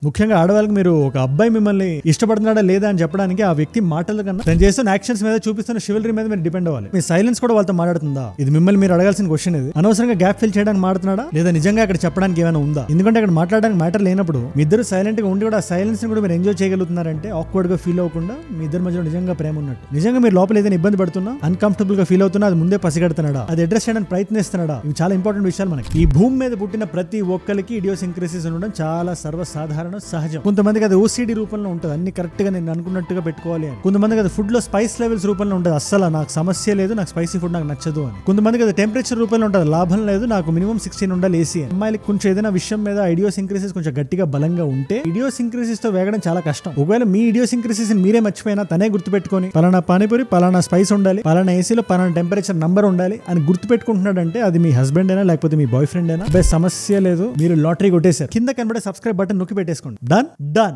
ముఖ్యంగా ఆడవాళ్ళకి మీరు ఒక అబ్బాయి మిమ్మల్ని ఇష్టపడుతున్నాడా లేదా అని చెప్పడానికి ఆ వ్యక్తి మాటల కన్నా తను చేస్తున్న యాక్షన్స్ మీద చూపిస్తున్న షివలరీ మీద మీరు డిపెండ్ అవ్వాలి. మీ సైలెన్స్ కూడా వాళ్ళతో మాట్లాడుతుందా, ఇది మిమ్మల్ని మీరు అడగాల్సిన క్వశ్చన్. ఇది అనవసరంగా గ్యాప్ ఫిల్ చేయడానికి మాట్లాడుతున్నాడా లేదా నిజంగా అక్కడ చెప్పడానికి ఏమైనా ఉందా? ఎందుకంటే అక్కడ మాట్లాడడానికి మ్యాటర్ లేనప్పుడు మీ ఇద్దరు సైలెంట్ గా ఉండి కూడా ఆ సైలెన్స్ ని కూడా మీరు ఎంజాయ్ చేయగలుగుతున్నారంటే ఆక్వర్డ్ గా ఫీల్ అవ్వకుండా మీ ఇద్దరి మధ్యలో నిజంగా ప్రేమ ఉన్నట్టు. నిజంగా మీరు లోపల ఏదైనా ఇబ్బంది పడుతున్నా, అన్కంఫర్టబుల్ గా ఫీల్ అవుతున్నా అది ముందే పసిగడుతున్నాడా, అది అడ్రస్ చేయడానికి ప్రయత్నిస్తున్నాడా, ఇవి చాలా ఇంపార్టెంట్ విషయాలు. మనకి ఈ భూమి మీద పుట్టిన ప్రతి ఒక్కరికి ఇడియోసింక్రసీస్ ఉండడం చాలా సర్వసాధారణం, సహజం. కొంతమందికి అది ఓసిడి రూపంలో ఉంటుంది, అన్ని కరెక్ట్ గా నేను అనుకున్నట్టుగా పెట్టుకోవాలి అని. కొంతమందికి అది ఫుడ్ లో స్పైస్ లెవెల్స్ రూపంలో ఉంటుంది, అస్సలు నాకు సమస్య లేదు, నాకు స్పైసీ ఫుడ్ నాకు నచ్చదు అని. కొంతమందికి అది టెంపరేచర్ రూపంలో ఉంటుంది, లాభం లేదు, నాకు మినిమం 16 ఉండాలి ఏసీ అని. అమ్మాయిలకి కొంచెం ఏదైనా విషయం మీద ఇడియోసింక్రసీస్ కొంచెం గట్టిగా బలంగా ఉంటే ఇడియోసింక్రసీస్ తో వేగడం చాలా కష్టం. ఒకవేళ మీ ఇడియోసింక్రసీస్ మీరే మర్చిపోయినా తనే గుర్తుపెట్టుకొని పలానా పానీపూరి పలానా స్పైస్ ఉండాలి, పలానా ఏసీలో పలానా టెంపరేచర్ నంబర్ ఉండాలి అని గుర్తుపెట్టుకుంటున్నాడంటే అది మీ హస్బెండ్ అయినా లేకపోతే మీ బాయ్ ఫ్రెండ్ అయినా సమస్య లేదు, మీరు లాటరీ కొట్టేశారు. కింద కనబడే సబ్స్క్రైబ్ బటన్ నొక్కి పెట్టేసుకోండి. డన్.